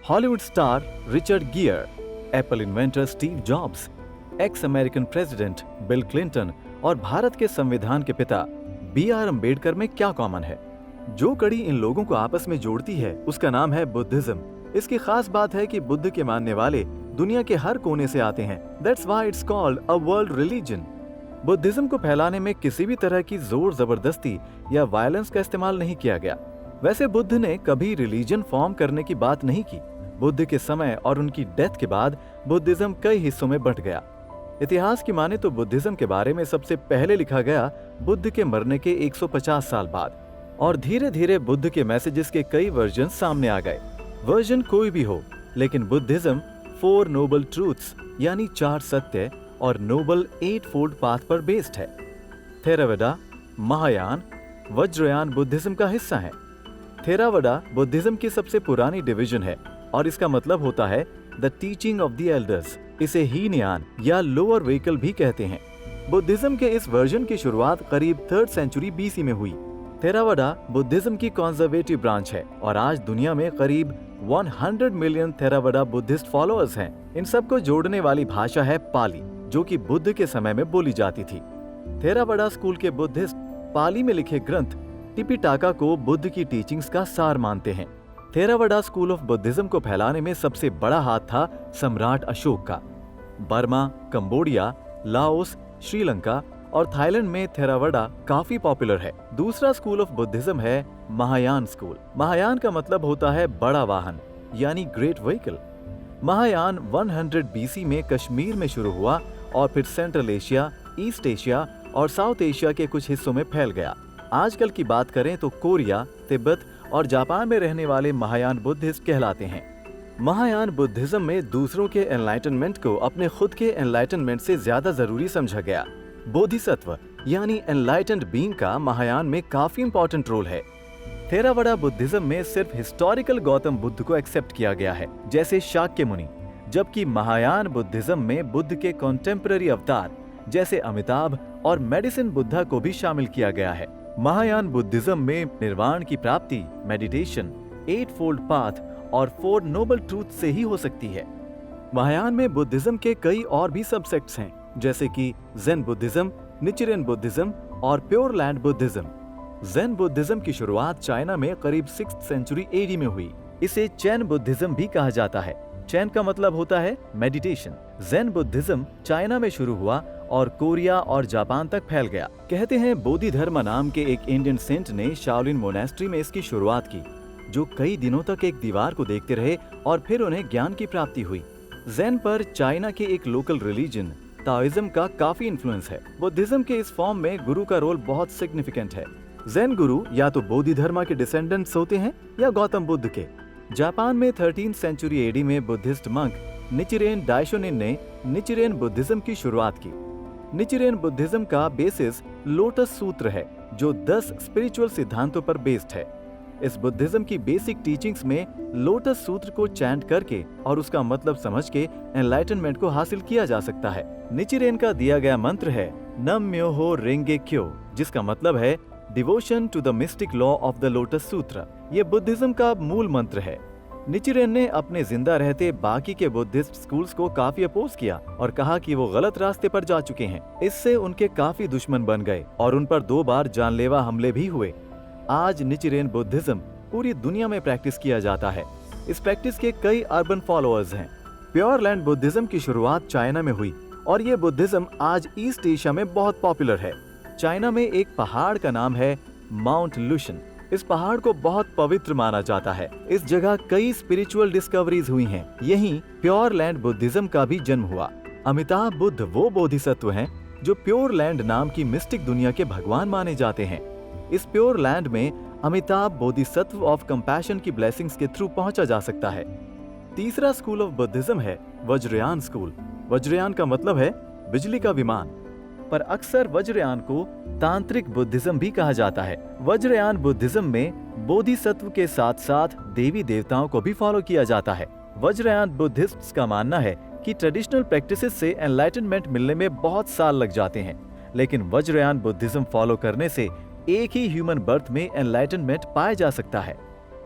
Hollywood star Richard gear, Apple inventor Steve jobs, x American president bill Clinton और भारत के संविधान के पिता B.R. अम्बेडकर में क्या कॉमन है? जो कड़ी इन लोगों को आपस में जोड़ती है उसका नाम है बुद्धिज्म। इसकी खास बात है कि बुद्ध के मानने वाले दुनिया के हर कोने से आते हैं। That's why it's called a world religion। Buddhism को फैलाने में किसी भी तरह की जोर जबरदस्ती या वायलेंस का इस्तेमाल नहीं किया गया। वैसे बुद्ध ने कभी रिलीजन फॉर्म करने की बात नहीं की। बुद्ध के समय और उनकी डेथ के बाद बुद्धिज्म कई हिस्सों में बंट गया। इतिहास की माने तो बुद्धिज्म के बारे में सबसे पहले लिखा गया बुद्ध के मरने के 150 साल बाद, और धीरे धीरे बुद्ध के मैसेजेस के कई वर्जन सामने आ गए। वर्जन कोई भी हो, लेकिन बुद्धिज्म 4 नोबल ट्रूथ्स यानी 4 सत्य और नोबल 8 फोल्ड पाथ पर बेस्ड है। थेरावादा, महायान, वज्रयान बुद्धिज्म का हिस्सा है। थेरावादा बुद्धिज्म की सबसे पुरानी डिवीजन है और इसका मतलब होता है the teaching of the elders. इसे हीनयान या लोअर व्हीकल भी कहते हैं। बुद्धिज्म के इस वर्जन की शुरुआत करीब 3rd सेंचुरी BC में हुई। थेरावादा बुद्धिज्म की कंजर्वेटिव ब्रांच है और आज दुनिया में करीब 100 मिलियन थेरावादा बुद्धिस्ट फॉलोअर्स हैं। इन सबको जोड़ने वाली भाषा है पाली, जो कि बुद्ध के समय में बोली जाती थी। थेरावादा स्कूल के बुद्धिस्ट पाली में लिखे ग्रंथ टिपिटाका को बुद्ध की टीचिंग्स का सार मानते हैं। थेरावादा स्कूल ऑफ बुद्धिज्म को फैलाने में सबसे बड़ा हाथ था सम्राट अशोक का। बर्मा, कंबोडिया, लाओस, श्रीलंका और थाईलैंड में थेरावादा काफी पॉपुलर है। दूसरा स्कूल ऑफ बुद्धिज्म है महायान स्कूल। महायान का मतलब होता है बड़ा वाहन यानी ग्रेट व्हीकल। महायान 100 BC में कश्मीर में शुरू हुआ और फिर सेंट्रल एशिया, ईस्ट एशिया और साउथ एशिया के कुछ हिस्सों में फैल गया। आजकल की बात करें तो कोरिया, तिब्बत और जापान में रहने वाले महायान बुद्धिस्ट कहलाते हैं। महायान बुद्धिज्म में दूसरों के एनलाइटनमेंट को अपने खुद के एनलाइटनमेंट से ज्यादा जरूरी समझा गया। बोधिसत्व यानी एनलाइटेंड बीइंग का महायान में काफी इंपॉर्टेंट रोल है। थेरावादा बुद्धिज्म में सिर्फ हिस्टोरिकल गौतम बुद्ध को एक्सेप्ट किया गया है, जैसे शाक्य मुनि, जबकि महायान बुद्धिज्म में बुद्ध के कॉन्टेम्पररी अवतार जैसे अमिताभ और मेडिसिन बुद्धा को भी शामिल किया गया है। महायान बुद्धिज्म में निर्वाण की प्राप्ति मेडिटेशन, 8 फोल्ड पाथ और 4 नोबल ट्रूथ से ही हो सकती है। महायान में बुद्धिज्म के कई और भी सबसेक्ट्स हैं, जैसे कि ज़ेन बुद्धिज्म, निचिरेन बुद्धिज्म और pure land Buddhism. Zen Buddhism की शुरुआत चाइना में करीब 6th सेंचुरी AD में हुई। इसे चैन बुद्धिज्म भी कहा जाता है। चैन का मतलब होता है मेडिटेशन। ज़ेन बुद्धिज्म चाइना में शुरू हुआ और कोरिया और जापान तक फैल गया। कहते हैं बोधि धर्म नाम के एक इंडियन सेंट ने शाओलिन मोनेस्ट्री में इसकी शुरुआत की, जो कई दिनों तक एक दीवार को देखते रहे और फिर उन्हें ज्ञान की प्राप्ति हुई। ज़ेन पर चाइना के एक लोकल रिलीजन ताओइज्म का काफी इन्फ्लुएंस है। बुद्धिज्म के इस फॉर्म में गुरु का रोल बहुत सिग्निफिकेंट है। ज़ेन गुरु या तो बोधि धर्म के डिसेंडेंट्स होते हैं या गौतम बुद्ध के। जापान में 13th सेंचुरी AD में बुद्धिस्ट मंक निचिरेन डाइशोनिन ने निचिरेन बुद्धिज्म की शुरुआत की। निचिरेन बुद्धिज्म का बेसिस लोटस सूत्र है, जो 10 स्पिरिचुअल सिद्धांतों पर बेस्ड है। इस बुद्धिज्म की बेसिक टीचिंग्स में लोटस सूत्र को चैंट करके और उसका मतलब समझ के एनलाइटनमेंट को हासिल किया जा सकता है। निचिरेन का दिया गया मंत्र है नम-म्योहो रेंगे क्यो, जिसका मतलब है devotion to the mystic law of the lotus sutra. ये बुद्धिज्म का मूल मंत्र है। निचिरेन ने अपने जिंदा रहते बाकी के बुद्धिस्ट स्कूल्स को काफी अपोज किया और कहा कि वो गलत रास्ते पर जा चुके हैं। इससे उनके काफी दुश्मन बन गए और उन पर 2 बार जानलेवा हमले भी हुए। आज निचिरेन बुद्धिज्म पूरी दुनिया में प्रैक्टिस किया जाता है। इस प्रैक्टिस के कई अर्बन फॉलोअर्स हैं। प्योर लैंड बुद्धिज्म की शुरुआत चाइना में हुई और ये बुद्धिज्म आज ईस्ट एशिया में बहुत पॉपुलर है। चाइना में एक पहाड़ का नाम है माउंट लुशन। इस पहाड़ को बहुत पवित्र माना जाता है। इस जगह कई स्पिरिचुअल डिस्कवरीज हुई हैं। यहीं प्योर लैंड बुद्धिज्म का भी जन्म हुआ। अमिताभ बुद्ध वो बोधिसत्व हैं जो प्योर लैंड नाम की मिस्टिक दुनिया के भगवान माने जाते हैं। इस प्योर लैंड में अमिताभ बोधिसत्व ऑफ कंपैशन की ब्लेसिंग्स के थ्रू पहुंचा जा सकता है। तीसरा स्कूल ऑफ बुद्धिज्म है वज्रयान स्कूल। वज्रयान का मतलब है बिजली का विमान, पर अक्सर वज्रयान को तांत्रिक बुद्धिज्म भी कहा जाता है। वज्रयान बुद्धिज्म में बोधिसत्व के साथ साथ देवी देवताओं को भी फॉलो किया जाता है। वज्रयान बुद्धिस्ट्स का मानना है कि ट्रेडिशनल प्रैक्टिसेस से एनलाइटनमेंट मिलने में बहुत साल लग जाते हैं, लेकिन वज्रयान बुद्धिज्म फॉलो करने से एक ही ह्यूमन बर्थ में एनलाइटनमेंट पाया जा सकता है।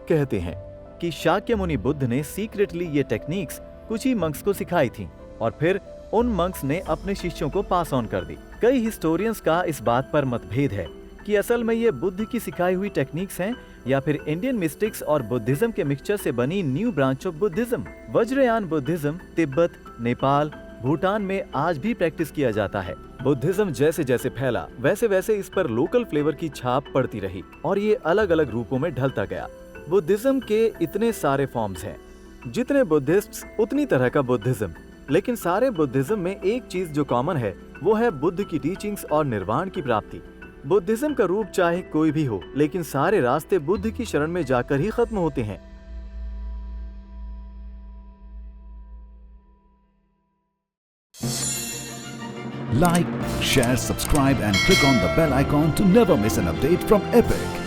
कहते हैं कि शाक्य मुनि बुद्ध ने सीक्रेटली ये टेक्निक्स कुछ ही मंक्स को सिखाई थी और फिर उन मंक्स ने अपने शिष्यों को पास ऑन कर दी। कई हिस्टोरियंस का इस बात पर मतभेद है कि असल में ये बुद्ध की सिखाई हुई टेक्निक्स हैं या फिर इंडियन मिस्टिक्स और बुद्धिज्म के मिक्सचर से बनी new branch of Buddhism. Vajrayana Buddhism Tibet, Nepal, Bhutan में आज भी प्रैक्टिस किया जाता है। बुद्धिज्म जैसे जैसे फैला वैसे वैसे इस पर लोकल फ्लेवर की छाप पड़ती रही और ये अलग अलग रूपों में ढलता गया। बुद्धिज्म के इतने सारे फॉर्म्स हैं, जितने बुद्धिस्ट्स उतनी तरह का बुद्धिज्म, लेकिन सारे बुद्धिज्म में एक चीज जो कॉमन है वो है बुद्ध की टीचिंग्स और निर्वाण की प्राप्ति। बुद्धिज्म का रूप चाहे कोई भी हो, लेकिन सारे रास्ते बुद्ध की शरण में जाकर ही खत्म होते हैं। Like, share, subscribe and click on the bell icon to never miss an update from Epic.